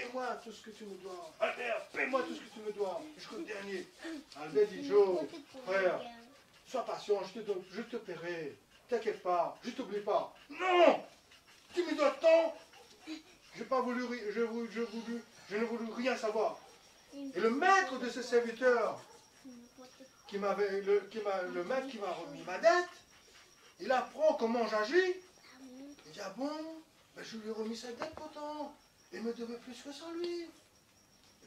paie-moi tout ce que tu me dois. Albert, paie-moi tout ce que tu me dois. Jusqu'au dernier. Albert dit, Joe, frère, sois patient, je te paierai. T'inquiète pas, je t'oublie pas. Non, tu me dois tant. Je ne voulus rien savoir. Et le maître de ce serviteur, le maître qui m'a remis ma dette, il apprend comment j'agis. Il dit, ah bon, ben je lui ai remis sa dette pourtant. Il me devait plus que ça, lui.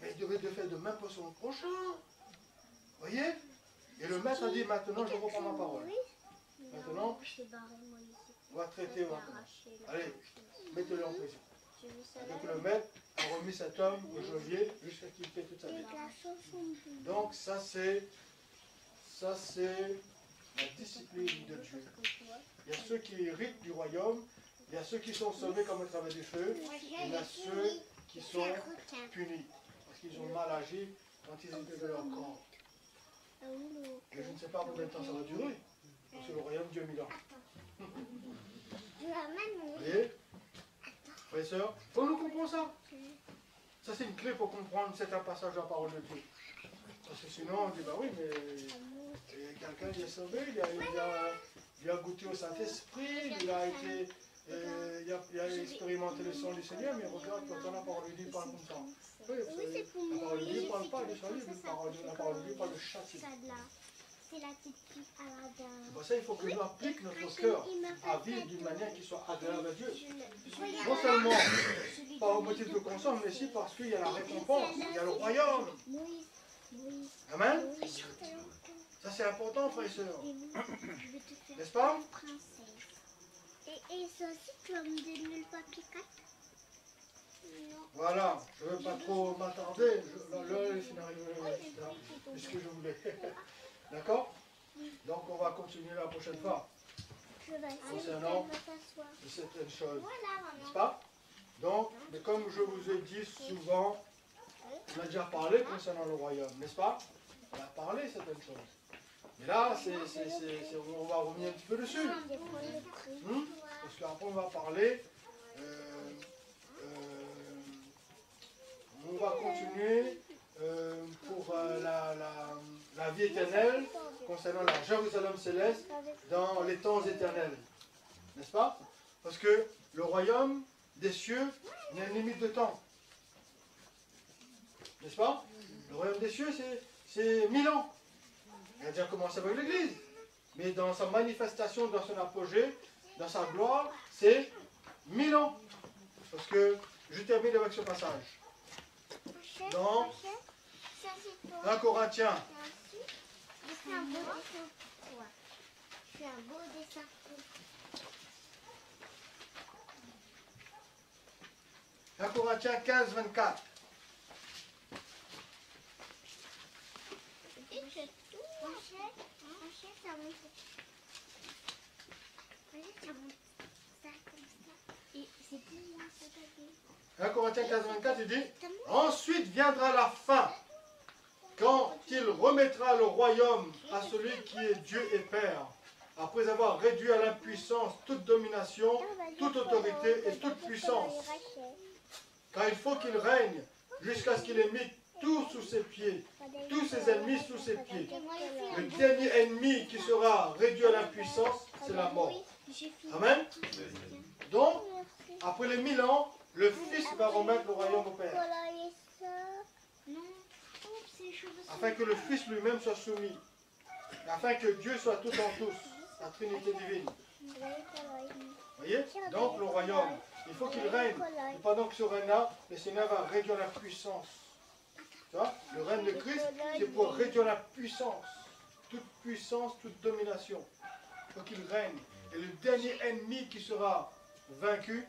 Mais il devait faire de même pour son prochain. Vous voyez? Et le maître a dit, maintenant je reprends ma parole. Maintenant, on va traiter maintenant. Allez, mettez-le en prison. Donc le maître a remis cet homme au geôlier jusqu'à qu'il fait toute sa vie. Donc ça c'est la discipline de Dieu. Il y a ceux qui héritent du royaume, il y a ceux qui sont sauvés comme au travers du feu, et il y a ceux qui sont punis parce qu'ils ont mal agi quand ils étaient de leur corps. Et je ne sais pas combien de temps ça va durer, parce que le royaume Dieu 1000 ans. Vous voyez? Frères et sœurs, il faut nous comprendre ça. Ça c'est une clé pour comprendre certains passages de la parole de Dieu. Parce que sinon on dit, bah oui, mais quelqu'un qui est sauvé, il a goûté au Saint-Esprit, il a expérimenté le sang du Seigneur, mais regarde, quand la parole de Dieu parle comme ça. Oui, la parole de Dieu ne parle pas de salut, la parole de Dieu parle de châtiment. C'est pour ça qu'il faut que nous appliquions notre cœur à vivre d'une manière qui soit agréable à Dieu. Non seulement par motif de conscience, mais aussi parce qu'il y a la récompense, il y a le royaume. Amen. Ça c'est important, frères et sœurs. N'est-ce pas? Et ça aussi, tu vas me donner le papier 4? Voilà, je ne veux pas trop m'attarder. Le scénario, c'est ce que je voulais. D'accord? Donc on va continuer la prochaine fois. Concernant certaines choses. N'est-ce pas? Donc, mais comme je vous ai dit souvent, on a déjà parlé concernant le royaume, n'est-ce pas? On a parlé certaines choses. Mais là, on va revenir un petit peu dessus. Parce qu'après, on va parler. On va continuer pour la vie éternelle, concernant la Jérusalem céleste, dans les temps éternels. N'est-ce pas? Parce que le royaume des cieux, il y a une limite de temps. N'est-ce pas? Le royaume des cieux, c'est 1000 ans. Il a déjà commencé avec l'Église. Mais dans sa manifestation, dans son apogée, dans sa gloire, c'est 1000 ans. Parce que je termine avec ce passage. Dans 1 Corinthiens. C'est un beau dessin. C'est un beau dessin. 1 Corinthiens 15, 24. C'est plus loin, ça t'appelle. 1 Corinthiens 15, 24, il dit, ensuite viendra la fin, quand il remettra le royaume à celui qui est Dieu et Père, après avoir réduit à l'impuissance toute domination, toute autorité et toute puissance. Car il faut qu'il règne jusqu'à ce qu'il ait mis tout sous ses pieds, tous ses ennemis sous ses pieds. Le dernier ennemi qui sera réduit à l'impuissance, c'est la mort. Amen. Donc, après les 1000 ans, le Fils va remettre le royaume au Père. Afin que le Fils lui-même soit soumis. Afin que Dieu soit tout en tous, la Trinité divine. Vous voyez? Donc le royaume, il faut qu'il règne. Et pendant que ce règne-là, le Seigneur va réduire la puissance. Tu vois? Le règne de Christ, c'est pour réduire la puissance. Toute puissance, toute domination. Il faut qu'il règne. Et le dernier ennemi qui sera vaincu,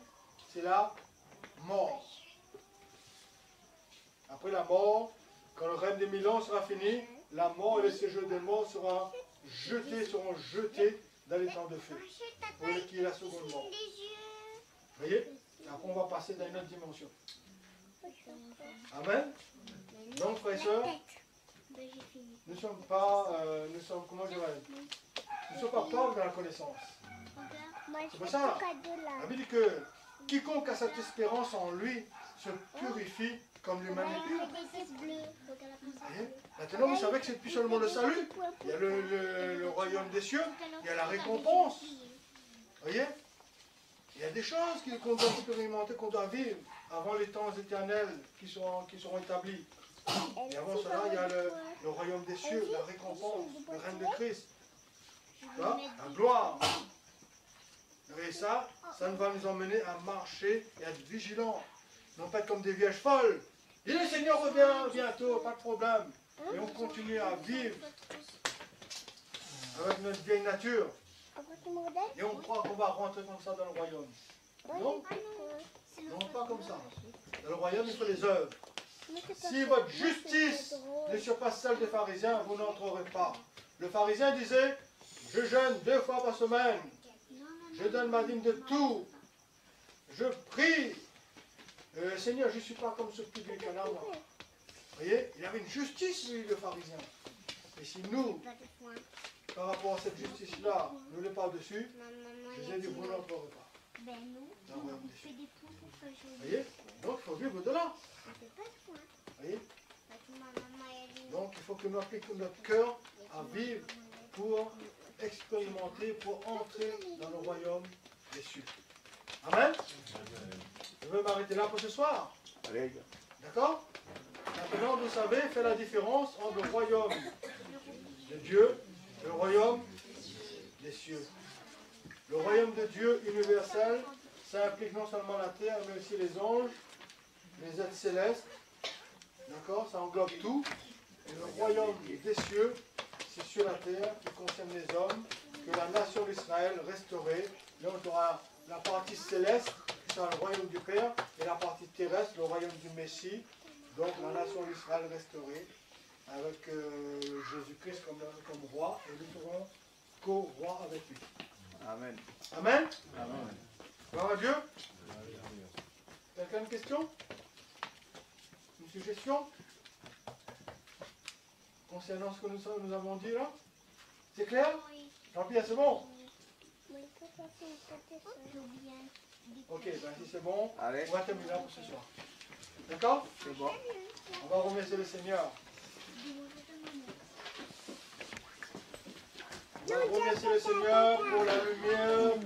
c'est la mort. Après la mort, quand le règne des 1000 ans sera fini, la mort et le séjour des morts seront jetés dans les temps de feu. Pour qui est la seconde mort. Vous voyez? Après on va passer dans une autre dimension. Amen. Donc frères et sœurs, nous ne sommes pas, comment dirais-je, nous ne sommes pas pauvres dans la connaissance. C'est pour ça, la Bible dit que quiconque a cette espérance en lui se purifie comme l'humain est pur. Voyez? Maintenant, vous savez que c'est plus seulement le salut. Il y a le royaume des cieux, il y a la récompense. Voyez? Il y a des choses qu'on doit expérimenter, qu'on doit vivre avant les temps éternels qui seront établis. Et avant cela, il y a le royaume des cieux, la récompense, le règne de Christ. La gloire. Et ça va nous emmener à marcher et à être vigilants. Non pas être comme des vierges folles. Et le Seigneur revient bientôt, pas de problème. Et on continue à vivre avec notre vieille nature. Et on croit qu'on va rentrer comme ça dans le royaume. Non, non, pas comme ça. Dans le royaume, il faut les œuvres. Si votre justice ne surpasse celle des pharisiens, vous n'entrerez pas. Le pharisien disait, je jeûne 2 fois par semaine. Je donne ma dîme de tout. Je prie. Seigneur, je ne suis pas comme ce public-là, moi. Vous voyez, il avait une justice, lui, le pharisien. Et si nous, par rapport à cette justice-là, nous ne pas dessus, Jésus dit, vous n'entrerez pas. Dans le royaume des cieux. Vous voyez? Donc, il faut vivre au-delà. Vous voyez? Donc, il faut que nous appliquions notre cœur à vivre pour expérimenter, pour entrer dans le royaume des cieux. Amen. Je vais m'arrêter là pour ce soir. D'accord? Maintenant, vous savez, faire la différence entre le royaume de Dieu et le royaume des cieux. Le royaume de Dieu universel, ça implique non seulement la terre, mais aussi les anges, les êtres célestes. D'accord? Ça englobe tout. Et le royaume des cieux, c'est sur la terre, qui concerne les hommes, que la nation d'Israël restaurée. Là, on aura la partie céleste, qui sera le royaume du Père, et la partie terrestre, le royaume du Messie. Donc la nation d'Israël restaurée, avec Jésus-Christ comme roi, et nous serons co-roi avec lui. Amen. Amen. Amen. Gloire à Dieu. Quelqu'un a une question? Une suggestion? Concernant ce que nous avons dit là? C'est clair? Jean-Pierre, c'est bon? Ok, ben si c'est bon, Allez. on va terminer là pour ce soir. D'accord? C'est bon. On va remercier le Seigneur. On va remercier le Seigneur pour la lumière.